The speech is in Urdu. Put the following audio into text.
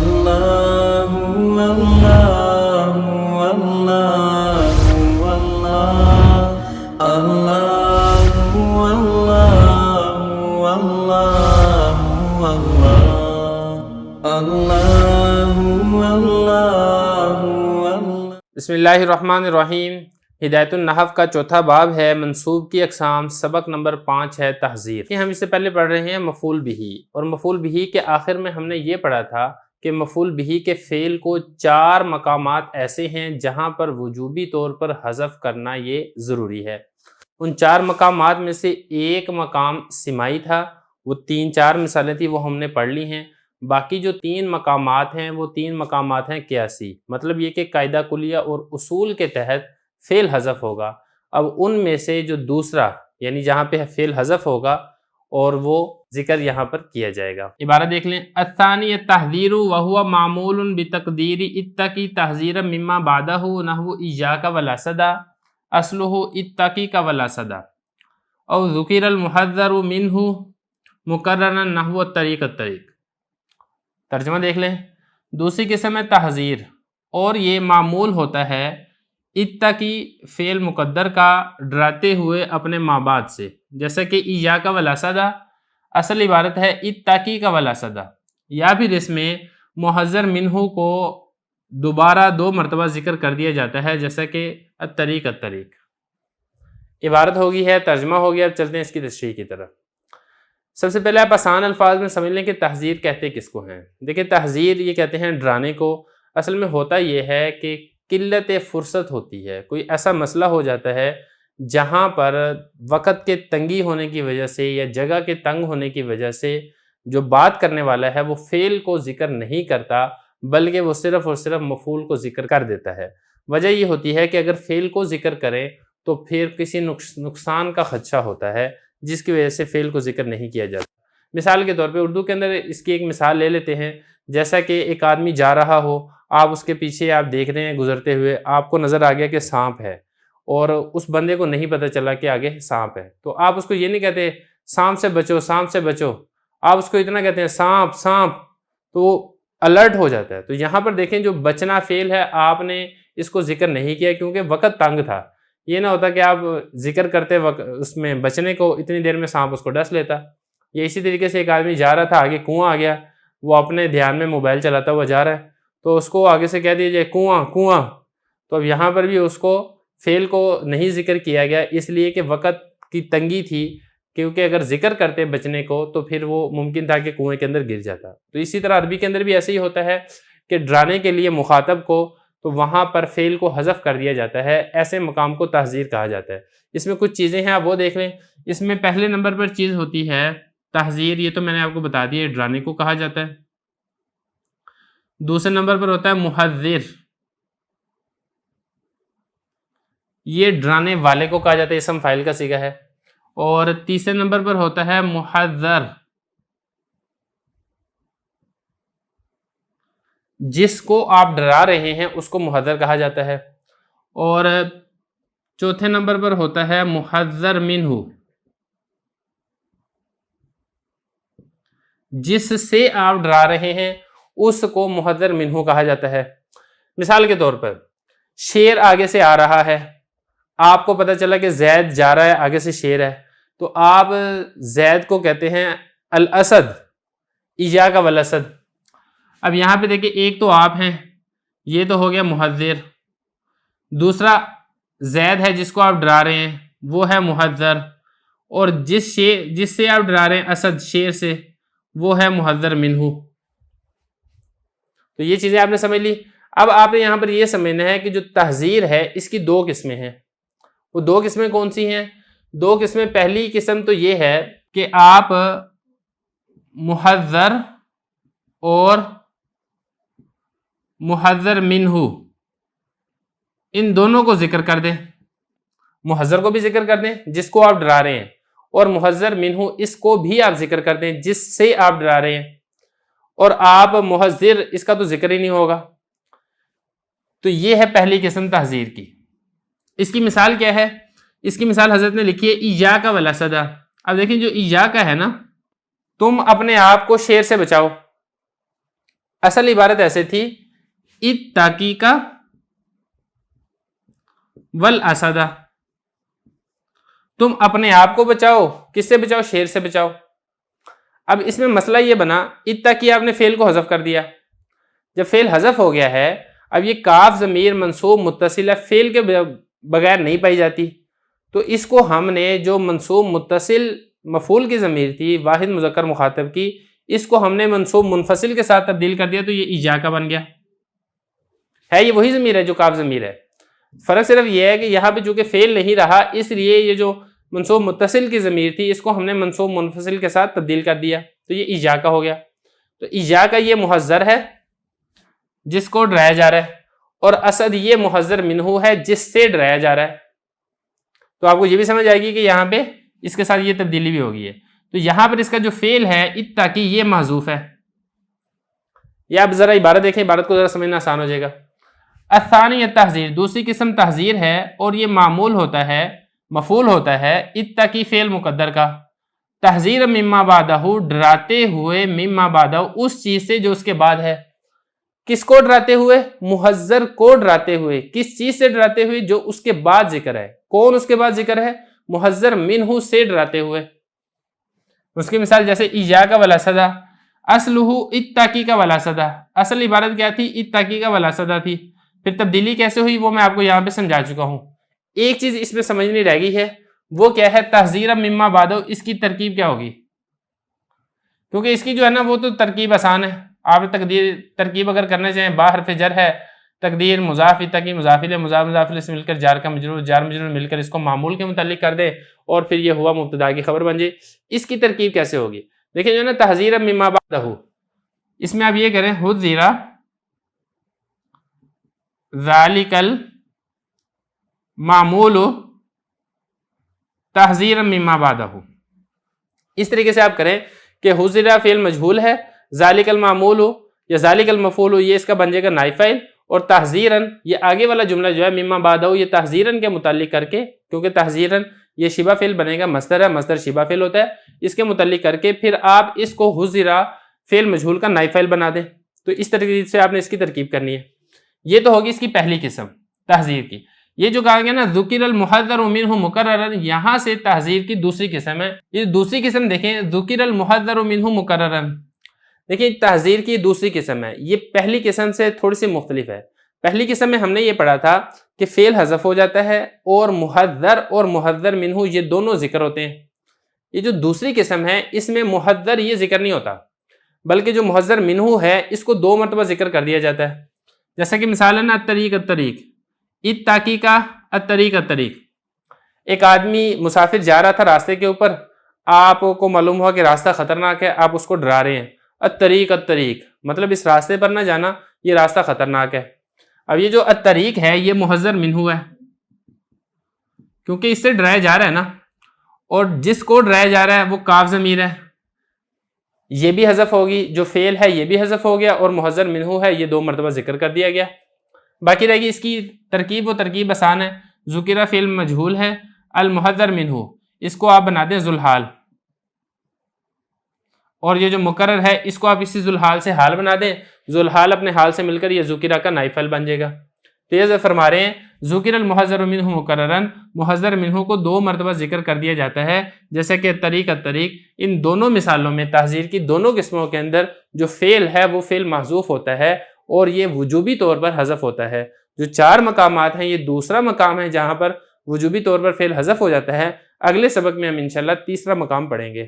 اللہ اللہ اللہ اللہ اللہ اللہ۔ بسم اللہ الرحمن الرحیم۔ ہدایت النحو کا چوتھا باب ہے منصوب کی اقسام، سبق نمبر 5 ہے تحذیر۔ ہم اس سے پہلے پڑھ رہے ہیں مفعول بہ، اور مفعول بہ کے آخر میں ہم نے یہ پڑھا تھا کہ مفعول بہ کے فعل کو 4 مقامات ایسے ہیں جہاں پر وجوبی طور پر حذف کرنا یہ ضروری ہے۔ ان 4 مقامات میں سے ایک مقام سماعی تھا، وہ 3-4 مثالیں تھی، وہ ہم نے پڑھ لی ہیں۔ باقی جو 3 مقامات ہیں وہ 3 مقامات ہیں قیاسی، مطلب یہ کہ قاعدہ کلیہ اور اصول کے تحت فعل حذف ہوگا۔ اب ان میں سے جو دوسرا یعنی جہاں پہ فعل حذف ہوگا اور وہ ذکر یہاں پر کیا جائے گا۔ عبارت دیکھ لیں، الثانی التحذیر وهو معمول بتقدیر اتقی تحذیرا مما بعدہ نحو ایاک ولا صدا، اصلہ اتقیک ولا صدا، او ذکر المحذر منہ مکررا نحو الطریق الطریق۔ ترجمہ دیکھ لیں، دوسری قسم ہے تحذیر، اور یہ معمول ہوتا ہے اتقی فعل مقدر کا ڈراتے ہوئے اپنے ماں بعد سے، جیسا کہ ایاک ولا صدا اصل عبارت ہے اتقی کا ولا صدا، یا پھر اس میں محذر منہ کو دوبارہ 2 مرتبہ ذکر کر دیا جاتا ہے، جیسا کہ الطریق الطریق۔ عبارت ہوگی ہے، ترجمہ ہو گیا۔ اب چلتے ہیں اس کی تشریح کی طرف۔ سب سے پہلے آپ آسان الفاظ میں سمجھ لیں کہ تحذیر کہتے کس کو ہیں۔ دیکھیں، تحذیر یہ کہتے ہیں ڈرانے کو۔ اصل میں ہوتا یہ ہے کہ قلت فرصت ہوتی ہے، کوئی ایسا مسئلہ ہو جاتا ہے جہاں پر وقت کے تنگی ہونے کی وجہ سے یا جگہ کے تنگ ہونے کی وجہ سے جو بات کرنے والا ہے وہ فعل کو ذکر نہیں کرتا، بلکہ وہ صرف اور صرف مفعول کو ذکر کر دیتا ہے۔ وجہ یہ ہوتی ہے کہ اگر فعل کو ذکر کریں تو پھر کسی نقصان کا خدشہ ہوتا ہے، جس کی وجہ سے فعل کو ذکر نہیں کیا جاتا۔ مثال کے طور پہ اردو کے اندر اس کی ایک مثال لے لیتے ہیں، جیسا کہ ایک آدمی جا رہا ہو، آپ اس کے پیچھے آپ دیکھ رہے ہیں گزرتے ہوئے، آپ کو نظر آ گیا کہ سانپ ہے، اور اس بندے کو نہیں پتہ چلا کہ آگے سانپ ہے، تو آپ اس کو یہ نہیں کہتے سانپ سے بچو سانپ سے بچو، آپ اس کو اتنا کہتے ہیں سانپ سانپ، تو وہ الرٹ ہو جاتا ہے۔ تو یہاں پر دیکھیں، جو بچنا فعل ہے آپ نے اس کو ذکر نہیں کیا کیونکہ وقت تنگ تھا۔ یہ نہ ہوتا کہ آپ ذکر کرتے وقت اس میں بچنے کو، اتنی دیر میں سانپ اس کو ڈس لیتا۔ یہ اسی طریقے سے ایک آدمی جا رہا تھا، آگے کنواں آ گیا، وہ اپنے دھیان میں موبائل چلاتا ہوا جا رہا ہے، تو اس کو آگے سے کہہ دیا جائے کنواں کنواں، تو اب یہاں پر بھی اس کو فعل کو نہیں ذکر کیا گیا، اس لیے کہ وقت کی تنگی تھی، کیونکہ اگر ذکر کرتے بچنے کو تو پھر وہ ممکن تھا کہ کنویں کے اندر گر جاتا۔ تو اسی طرح عربی کے اندر بھی ایسے ہی ہوتا ہے کہ ڈرانے کے لیے مخاطب کو تو وہاں پر فعل کو حذف کر دیا جاتا ہے، ایسے مقام کو تحذیر کہا جاتا ہے۔ اس میں کچھ چیزیں ہیں، آپ وہ دیکھ لیں۔ اس میں پہلے نمبر پر چیز ہوتی ہے تحذیر، یہ تو میں نے آپ کو بتا دیا، ڈرانے کو کہا جاتا ہے۔ دوسرے نمبر پر ہوتا ہے محذر، یہ ڈرانے والے کو کہا جاتا ہے، اسم فاعل کا صیغہ ہے۔ اور تیسرے نمبر پر ہوتا ہے محذر، جس کو آپ ڈرا رہے ہیں اس کو محذر کہا جاتا ہے۔ اور چوتھے نمبر پر ہوتا ہے محذر منہ، جس سے آپ ڈرا رہے ہیں اس کو محذر منہ کہا جاتا ہے۔ مثال کے طور پر شیر آگے سے آ رہا ہے، آپ کو پتہ چلا کہ زید جا رہا ہے، آگے سے شیر ہے، تو آپ زید کو کہتے ہیں الاسد، ایاک والاسد۔ اب یہاں پہ دیکھیں، ایک تو آپ ہیں، یہ تو ہو گیا محذر، دوسرا زید ہے جس کو آپ ڈرا رہے ہیں وہ ہے محذر، اور جس سے آپ ڈرا رہے ہیں اسد شیر سے، وہ ہے محذر منہ۔ تو یہ چیزیں آپ نے سمجھ لی۔ اب آپ نے یہاں پر یہ سمجھنا ہے کہ جو تحذیر ہے اس کی 2 قسمیں ہیں۔ وہ 2 قسمیں کون سی ہیں؟ 2 قسمیں، پہلی قسم تو یہ ہے کہ آپ محذر اور محذر منہ ان دونوں کو ذکر کر دیں، محذر کو بھی ذکر کر دیں جس کو آپ ڈرا رہے ہیں، اور محذر منہ اس کو بھی آپ ذکر کر دیں جس سے آپ ڈرا رہے ہیں، اور آپ محذر اس کا تو ذکر ہی نہیں ہوگا۔ تو یہ ہے پہلی قسم تحذیر کی۔ اس کی مثال کیا ہے؟ اس کی مثال حضرت نے لکھی ہے ایاک ولا صدا۔ اب دیکھیں، جو ایاک ہے نا، تم اپنے آپ کو شیر سے بچاؤ، اصل عبارت ایسے تھی اتقیکا والاسدہ، تم اپنے آپ کو بچاؤ، کس سے بچاؤ؟ شیر سے بچاؤ۔ اب اس میں مسئلہ یہ بنا، اتقی آپ نے فعل کو حذف کر دیا، جب فعل حذف ہو گیا ہے اب یہ کاف ضمیر منصوب متصل ہے، فعل کے بغیر نہیں پائی جاتی، تو اس کو ہم نے جو منصوب متصل مفعول کی ضمیر تھی واحد مذکر مخاطب کی، اس کو ہم نے منصوب منفصل کے ساتھ تبدیل کر دیا، تو یہ ایجا کا بن گیا ہے، یہ وہی ضمیر ہے جو کاف ضمیر ہے، فرق صرف یہ ہے کہ یہاں پہ چونکہ فعل نہیں رہا اس لیے یہ جو منصوب متصل کی ضمیر تھی اس کو ہم نے منصوب منفصل کے ساتھ تبدیل کر دیا، تو یہ ایجا کا ہو گیا۔ تو ایجا کا یہ محذر ہے جس کو ڈرایا جا رہا ہے، اور اسد یہ محذر منہو ہے جس سے ڈرایا جا رہا ہے، تو آپ کو یہ بھی سمجھ آئے گی کہ یہاں پہ اس کے ساتھ یہ تبدیلی بھی ہوگی ہے۔ تو یہاں پر اس کا جو فعل ہے اتقی یہ محذوف ہے، یہ آپ ذرا عبارت دیکھیں، عبارت کو ذرا سمجھنا آسان ہو جائے گا۔ الثانی التحذیر، دوسری قسم تحذیر ہے، اور یہ معمول ہوتا ہے، مفعول ہوتا ہے اتقی فعل مقدر کا، تحذیر مما بعدہ، ڈراتے ہوئے مما بعدہ اس چیز سے جو اس کے بعد ہے۔ کس کو ڈراتے ہوئے؟ محذر کو ڈراتے ہوئے، کس چیز سے ڈراتے ہوئے؟ جو اس کے بعد ذکر ہے۔ کون اس کے بعد ذکر ہے؟ محذر منہ سے ڈراتے ہوئے۔ اس کی مثال جیسے ایجا کا ولاسدہ، اصلہ اتقی کا ولاسدہ، اصل عبارت کیا تھی؟ اتقی کا ولاسدہ تھی، پھر تبدیلی کیسے ہوئی وہ میں آپ کو یہاں پہ سمجھا چکا ہوں۔ ایک چیز اس میں سمجھنی رہ گئی ہے، وہ کیا ہے؟ تحذیر مما بعدہ، اس کی ترکیب کیا ہوگی؟ کیونکہ اس کی جو ہے نا وہ تو ترکیب آسان ہے، آپ ترکیب اگر کرنا چاہیں، با حرف جر ہے، تقدیر مضاف اتقی مضاف الیہ مضاف مضاف الیہ سے مل کر جار کا مجرور جار مجرور مل کر اس کو معمول کے متعلق کر دیں اور پھر یہ ہوا مبتدا کی خبر بن جائے۔ اس کی ترکیب کیسے ہوگی؟ دیکھیں جو ہے نا تحذیر مما بعدہ، اس میں آپ یہ کریں حذر ذالک المعمول تحذیر مما بعدہ، اس طریقے سے آپ کریں کہ حذر فعل مجہول ہے، ذالک المعمول یا ذالک المفعول یہ اس کا بن جائے گا نائب فاعل، اور تحذیراً یہ آگے والا جملہ جو ہے مما بعدہ یہ تحذیراً کے متعلق کر کے، کیونکہ تحذیراً یہ شبہ فعل بنے گا، مصدر ہے، مصدر شبہ فعل ہوتا ہے، اس کے متعلق کر کے پھر آپ اس کو حذر فعل مجہول کا نائب فاعل بنا دیں۔ تو اس طریقے سے آپ نے اس کی ترکیب کرنی ہے۔ یہ تو ہوگی اس کی پہلی قسم تحذیر کی۔ یہ جو کہا گیا نا ذکر المحذر منہ مکررا، یہاں سے تحذیر کی دوسری قسم ہے۔ یہ دوسری قسم دیکھیں، ذکر المحذر منہ مکررا، دیکھیں تحذیر کی دوسری قسم ہے، یہ پہلی قسم سے تھوڑی سی مختلف ہے۔ پہلی قسم میں ہم نے یہ پڑھا تھا کہ فعل حذف ہو جاتا ہے اور محذر منہ یہ دونوں ذکر ہوتے ہیں۔ یہ جو دوسری قسم ہے اس میں محذر یہ ذکر نہیں ہوتا، بلکہ جو محذر منہ ہے اس کو 2 مرتبہ ذکر کر دیا جاتا ہے۔ جیسا کہ مثال ہے نا الطریق الطریق، اتقی کا الطریق الطریق، ایک آدمی مسافر جا رہا تھا راستے کے اوپر، آپ کو معلوم ہوا کہ راستہ خطرناک ہے، آپ اس کو ڈرا رہے ہیں، الطریق الطریق مطلب اس راستے پر نہ جانا، یہ راستہ خطرناک ہے۔ اب یہ جو الطریق ہے یہ محذر منہ ہے، کیونکہ اس سے ڈرایا جا رہا ہے نا، اور جس کو ڈرایا جا رہا ہے وہ کاف ضمیر ہے، یہ بھی حذف ہوگی، جو فعل ہے یہ بھی حذف ہو گیا، اور محذر منہ ہے یہ 2 مرتبہ ذکر کر دیا گیا۔ باقی رہے گی اس کی ترکیب، و ترکیب آسان ہے، ذکر فعل مجہول ہے، المحذر منہ اس کو آپ بنا دیں ذوالحال، اور یہ جو مقرر ہے اس کو آپ اسی ذوالحال سے حال بنا دیں، ذوالحال اپنے حال سے مل کر یہ ذکرہ کا نائب فعل بن جائے گا۔ تو یہ فرما رہے ہیں ذکر المحذر منہ مکررن، محذر منہ کو 2 مرتبہ ذکر کر دیا جاتا ہے، جیسے کہ الطریق الطریق، ان دونوں مثالوں میں تحذیر کی دونوں قسموں کے اندر جو فعل ہے وہ فعل محذوف ہوتا ہے اور یہ وجوبی طور پر حذف ہوتا ہے۔ جو 4 مقامات ہیں یہ دوسرا مقام ہے جہاں پر وجوبی طور پر فعل حذف ہو جاتا ہے۔ اگلے سبق میں ہم انشاءاللہ تیسرا مقام پڑھیں گے۔